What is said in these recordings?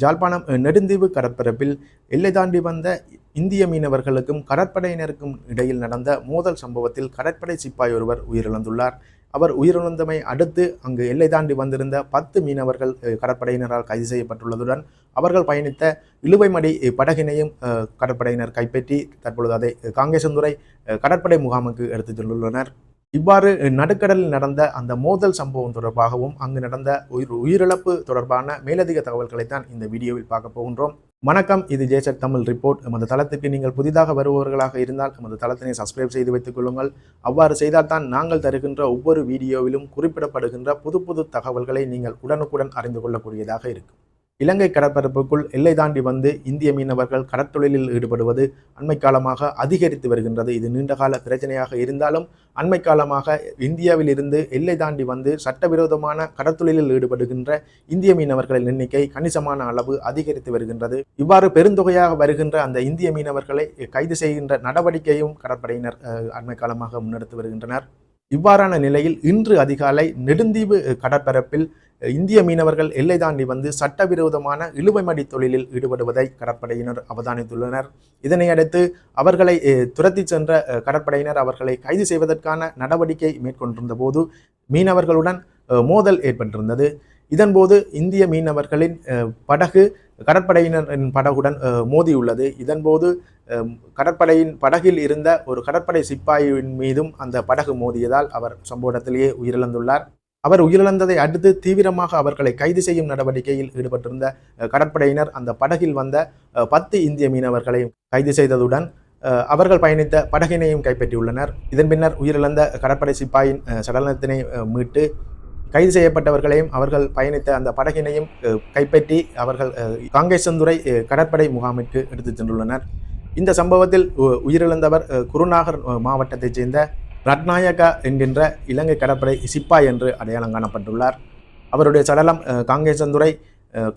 ஜாழ்ப்பாணம் நெடுந்தீவு கடற்பரப்பில் எல்லை தாண்டி வந்த இந்திய மீனவர்களுக்கும் கடற்படையினருக்கும் இடையில் நடந்த மோதல் சம்பவத்தில் கடற்படை சிப்பாய் ஒருவர் உயிரிழந்துள்ளார். அவர் உயிரிழந்தமை அடுத்து அங்கு எல்லை தாண்டி வந்திருந்த 10 மீனவர்கள் கடற்படையினரால் கைது செய்யப்பட்டுள்ளதுடன் அவர்கள் பயணித்த இழுவைமடி படகினையும் கடற்படையினர் கைப்பற்றி தற்பொழுது அதை காங்கேசந்துறை கடற்படை முகாமுக்கு எடுத்துச் சென்றுள்ளனர். இவ்வாறு நடுக்கடலில் நடந்த அந்த மோதல் சம்பவம் தொடர்பாகவும் அங்கு நடந்த உயிரிழப்பு தொடர்பான மேலதிக தகவல்களைத்தான் இந்த வீடியோவில் பார்க்க போகின்றோம். வணக்கம், இது ஜேசட் தமிழ் ரிப்போர்ட். நமது தளத்துக்கு நீங்கள் புதிதாக வருபவர்களாக இருந்தால் நமது தளத்தினை சப்ஸ்கிரைப் செய்து வைத்துக் கொள்ளுங்கள். அவ்வாறு செய்தால்தான் நாங்கள் தருகின்ற ஒவ்வொரு வீடியோவிலும் குறிப்பிடப்படுகின்ற புது தகவல்களை நீங்கள் உடனுக்குடன் அறிந்து கொள்ளக்கூடியதாக இருக்கும். இலங்கை கடற்பரப்புக்குள் எல்லை தாண்டி வந்து இந்திய மீனவர்கள் கடற்தொழிலில் ஈடுபடுவது அண்மை காலமாக அதிகரித்து வருகின்றது. இது நீண்டகால பிரச்சனையாக இருந்தாலும் அண்மை காலமாக இந்தியாவில் இருந்து எல்லை தாண்டி வந்து சட்டவிரோதமான கடற்தொழிலில் ஈடுபடுகின்ற இந்திய மீனவர்களின் எண்ணிக்கை கணிசமான அளவு அதிகரித்து வருகின்றது. இவ்வாறு பெருந்தொகையாக வருகின்ற அந்த இந்திய மீனவர்களை கைது செய்கின்ற நடவடிக்கையும் கடற்படையினர் அண்மை காலமாக முன்னெடுத்து வருகின்றனர். இவ்வாறான நிலையில் இன்று அதிகாலை நெடுந்தீவு கடற்பரப்பில் இந்திய மீனவர்கள் எல்லை தாண்டி வந்து சட்டவிரோதமான இழுவைமடி தொழிலில் ஈடுபடுவதை கடற்படையினர் அவதானித்துள்ளனர். இதனையடுத்து அவர்களை துரத்தி சென்ற கடற்படையினர் அவர்களை கைது செய்வதற்கான நடவடிக்கை மேற்கொண்டிருந்த போது மீனவர்களுடன் மோதல் ஏற்பட்டிருந்தது. இதன்போது இந்திய மீனவர்களின் படகு கடற்படையினரின் படகுடன் மோதியுள்ளது. இதன்போது கடற்படையின் படகில் இருந்த ஒரு கடற்படை சிப்பாயின் மீதும் அந்த படகு மோதியதால் அவர் சம்பவ இடத்திலேயே உயிரிழந்துள்ளார். அவர் உயிரிழந்ததை அடுத்து தீவிரமாக அவர்களை கைது செய்யும் நடவடிக்கையில் ஈடுபட்டிருந்த கடற்படையினர் அந்த படகில் வந்த 10 இந்திய மீனவர்களை கைது செய்ததுடன் அவர்கள் பயணித்த படகினையும் கைப்பற்றியுள்ளனர். இதன் பின்னர் உயிரிழந்த கடற்படை சிப்பாயின் சடலத்தினை மீட்டு கைது செய்யப்பட்டவர்களையும் அவர்கள் பயணித்த அந்த படகினையும் கைப்பற்றி அவர்கள் காங்கேசந்துறை கடற்படை முகாமிற்கு எடுத்துச் சென்றுள்ளனர். இந்த சம்பவத்தில் உயிரிழந்தவர் குருநாகர் மாவட்டத்தைச் சேர்ந்த ரட்நாயகா என்கின்ற இலங்கை கடற்படை சிப்பாய் என்று அடையாளம் காணப்பட்டுள்ளார். அவருடைய சடலம் காங்கேசந்துறை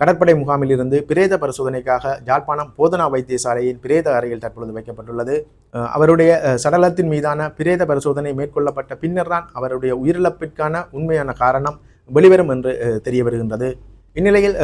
கடற்படை முகாமில் இருந்து பிரேத பரிசோதனைக்காக யாழ்ப்பாணம் போதனா வைத்தியசாலையின் பிரேத அறையில் தற்பொழுது வைக்கப்பட்டுள்ளது. அவருடைய சடலத்தின் மீதான பிரேத பரிசோதனை மேற்கொள்ளப்பட்ட பின்னர் தான் அவருடைய உயிரிழப்பிற்கான உண்மையான காரணம் வெளிவரும் என்று தெரிய வருகின்றது. இந்நிலையில்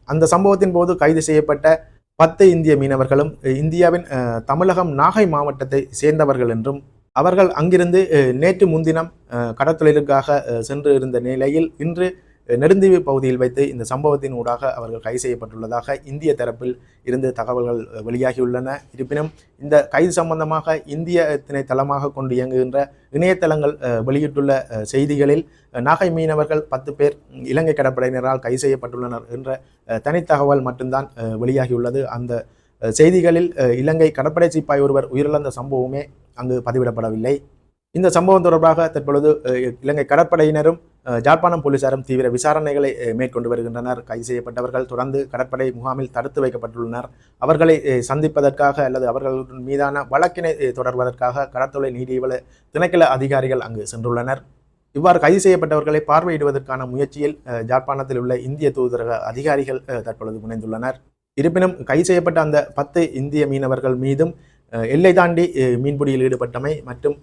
அந்த சம்பவத்தின் போது கைது செய்யப்பட்ட 10 இந்திய மீனவர்களும் இந்தியாவின் தமிழகம் நாகை மாவட்டத்தை சேர்ந்தவர்கள் என்றும் அவர்கள் அங்கிருந்து நேற்று முன்தினம் கடற்தொழிலுக்காக சென்று இருந்த நிலையில் இன்று நெடுந்தீவு பகுதியில் வைத்து இந்த சம்பவத்தின் ஊடாக அவர்கள் கைது செய்யப்பட்டுள்ளதாக இந்திய தரப்பில் இருந்து தகவல்கள் வெளியாகியுள்ளன. இருப்பினும் இந்த கைது சம்பந்தமாக இந்தியத்தினை தளமாக கொண்டு இயங்குகின்ற இணையதளங்கள் வெளியிட்டுள்ள செய்திகளில் நாகை மீனவர்கள் 10 பேர் இலங்கை கடற்படையினரால் கைது செய்யப்பட்டுள்ளனர் என்ற தனித்தகவல் மட்டும்தான் வெளியாகியுள்ளது. அந்த செய்திகளில் இலங்கை கடற்படை சிப்பாய் ஒருவர் உயிரிழந்த சம்பவமே அங்கு பதிவிடப்படவில்லை. இந்த சம்பவம் தொடர்பாக தற்பொழுது இலங்கை கடற்படையினரும் யாழ்ப்பாணம் போலீசாரும் தீவிர விசாரணைகளை மேற்கொண்டு வருகின்றனர். கைது செய்யப்பட்டவர்கள் தொடர்ந்து கடற்படை முகாமில் தடுத்து வைக்கப்பட்டுள்ளனர். அவர்களை சந்திப்பதற்காக அல்லது அவர்கள் மீதான வழக்கினை தொடர்வதற்காக கடற்தொழில் நீதிவள திணைக்கள அதிகாரிகள் அங்கு சென்றுள்ளனர். இவ்வாறு கைது செய்யப்பட்டவர்களை பார்வையிடுவதற்கான முயற்சியில் யாழ்ப்பாணத்தில் உள்ள இந்திய தூதரக அதிகாரிகள் தற்பொழுது முனைந்துள்ளனர். இருப்பினும் கைது செய்யப்பட்ட அந்த 10 இந்திய மீனவர்கள் மீதும் எல்லை தாண்டி மீன்பிடியில் ஈடுபட்டமை மற்றும்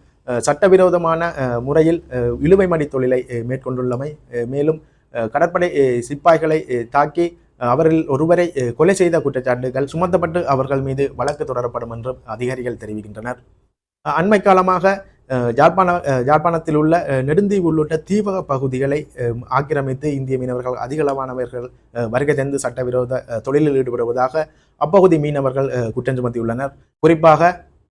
சட்டவிரோதமான முறையில் இழுவைமடி தொழிலை மேற்கொண்டுள்ளமை, மேலும் கடற்படை சிப்பாய்களை தாக்கி அவர்கள் ஒருவரை கொலை செய்த குற்றச்சாட்டுகள் சுமத்தப்பட்டு அவர்கள் மீது வழக்கு தொடரப்படும் என்றும் அதிகாரிகள் தெரிவிக்கின்றனர். அண்மை காலமாக யாழ்ப்பாணத்தில் உள்ள நெடுந்தீவு உள்ளிட்ட தீவக பகுதிகளை ஆக்கிரமித்து இந்திய மீனவர்கள் அதிகளவானவர்கள் வருகை தந்து சட்டவிரோத தொழிலில் ஈடுபடுவதாக அப்பகுதி மீனவர்கள் குற்றம் சுமத்தியுள்ளனர். குறிப்பாக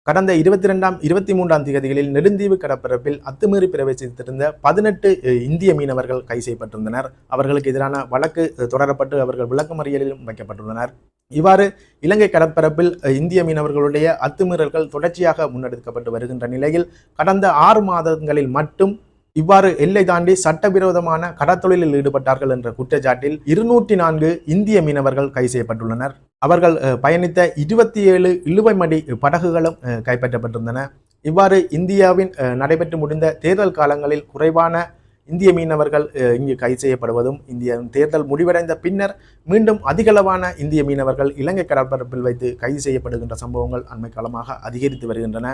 கடந்த 22ஆம் 23ஆம் தேதிகளில் நெடுந்தீவு கடற்பரப்பில் அத்துமீறி பிரவேசித்திருந்த 18 இந்திய மீனவர்கள் கைது செய்யப்பட்டிருந்தனர். அவர்களுக்கு எதிரான வழக்கு தொடரப்பட்டு அவர்கள் விளக்கமறியலிலும் வைக்கப்பட்டுள்ளனர். இவ்வாறு இலங்கை கடற்பரப்பில் இந்திய மீனவர்களுடைய அத்துமீறல்கள் தொடர்ச்சியாக முன்னெடுக்கப்பட்டு வருகின்ற நிலையில் கடந்த 6 மாதங்களில் மட்டும் இவ்வாறு எல்லை தாண்டி சட்டவிரோதமான கடற்தொழிலில் ஈடுபட்டார்கள் என்ற குற்றச்சாட்டில் 204 இந்திய மீனவர்கள் கைது செய்யப்பட்டுள்ளனர். அவர்கள் பயணித்த 27 இழுவைமடி படகுகளும் கைப்பற்றப்பட்டிருந்தன. இவ்வாறு இந்தியாவின் நடைபெற்று முடிந்த தேர்தல் காலங்களில் குறைவான இந்திய மீனவர்கள் இங்கு கைது செய்யப்படுவதும் இந்திய தேர்தல் முடிவடைந்த பின்னர் மீண்டும் அதிகளவான இந்திய மீனவர்கள் இலங்கை கடற்பரப்பில் வைத்து கைது செய்யப்படுகின்ற சம்பவங்கள் அண்மை காலமாக அதிகரித்து வருகின்றன.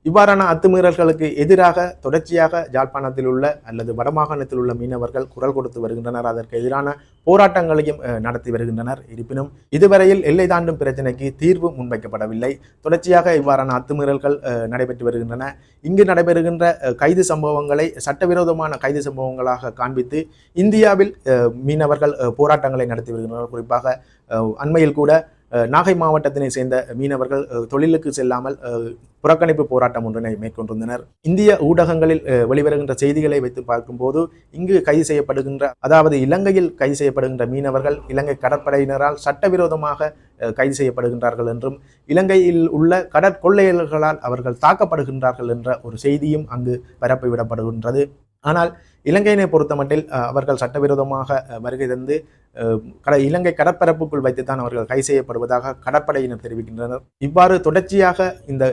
இவ்வாறான அத்துமீறல்களுக்கு எதிராக தொடர்ச்சியாக யாழ்ப்பாணத்தில் உள்ள அல்லது வடமாகாணத்தில் உள்ள மீனவர்கள் குரல் கொடுத்து வருகின்றனர். அதற்கு எதிரான போராட்டங்களையும் நடத்தி வருகின்றனர். இருப்பினும் இதுவரையில் எல்லை தாண்டும் பிரச்சினைக்கு தீர்வு முன்வைக்கப்படவில்லை. தொடர்ச்சியாக இவ்வாறான அத்துமீறல்கள் நடைபெற்று வருகின்றன. இங்கு நடைபெறுகின்ற கைது சம்பவங்களை சட்டவிரோதமான கைது சம்பவங்களாக காண்பித்து இந்தியாவில் மீனவர்கள் போராட்டங்களை நடத்தி வருகின்றனர். குறிப்பாக அண்மையில் கூட நாகை மாவட்டத்தினை சேர்ந்த மீனவர்கள் தொழிலுக்கு செல்லாமல் புறக்கணிப்பு போராட்டம் ஒன்றினை மேற்கொண்டிருந்தனர். இந்திய ஊடகங்களில் வெளிவருகின்ற செய்திகளை வைத்து பார்க்கும்போது இங்கு கைது செய்யப்படுகின்ற, அதாவது இலங்கையில் கைது செய்யப்படுகின்ற மீனவர்கள் இலங்கை கடற்படையினரால் சட்டவிரோதமாக கைது செய்யப்படுகின்றார்கள் என்றும் இலங்கையில் உள்ள கடற்கொள்ளையர்களால் அவர்கள் தாக்கப்படுகின்றார்கள் என்ற ஒரு செய்தியும் அங்கு பரப்பிவிடப்படுகின்றது. ஆனால் இலங்கையினை பொறுத்தமட்டில் அவர்கள் சட்டவிரோதமாக வருகை தந்து இலங்கை கடற்பரப்புக்குள் வைத்துத்தான் அவர்கள் கைது செய்யப்படுவதாக கடற்படையினர் தெரிவிக்கின்றனர். இவ்வாறு தொடர்ச்சியாக இந்த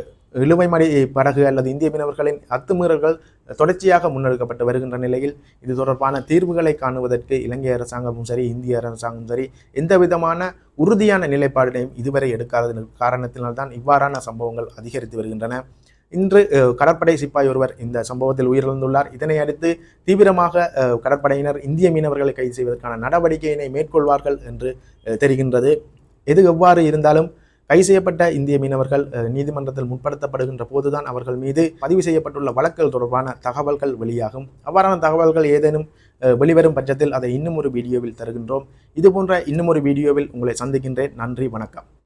இழுவைமடி படகு அல்லது இந்திய மீனவர்களின் அத்துமீறல்கள் தொடர்ச்சியாக முன்னெடுக்கப்பட்டு வருகின்ற நிலையில் இது தொடர்பான தீர்வுகளை காணுவதற்கு இலங்கை அரசாங்கமும் சரி, இந்திய அரசாங்கமும் சரி எந்த விதமான உறுதியான நிலைப்பாடினையும் இதுவரை எடுக்காத காரணத்தினால்தான் இவ்வாறான சம்பவங்கள் அதிகரித்து வருகின்றன. இன்று கடற்படை சிப்பாய் ஒருவர் இந்த சம்பவத்தில் உயிரிழந்துள்ளார். இதனை அடுத்து தீவிரமாக கடற்படையினர் இந்திய மீனவர்களை கைது செய்வதற்கான நடவடிக்கையினை மேற்கொள்வார்கள் என்று தெரிகின்றது. எது எவ்வாறு இருந்தாலும் கைது செய்யப்பட்ட இந்திய மீனவர்கள் நீதிமன்றத்தில் முற்படுத்தப்படுகின்ற போதுதான் அவர்கள் மீது பதிவு செய்யப்பட்டுள்ள வழக்குகள் தொடர்பான தகவல்கள் வெளியாகும். அவ்வாறான தகவல்கள் ஏதேனும் வெளிவரும் பட்சத்தில் அதை இன்னும் ஒரு வீடியோவில் தருகின்றோம். இதுபோன்ற இன்னும் ஒரு வீடியோவில் உங்களை சந்திக்கின்றேன். நன்றி, வணக்கம்.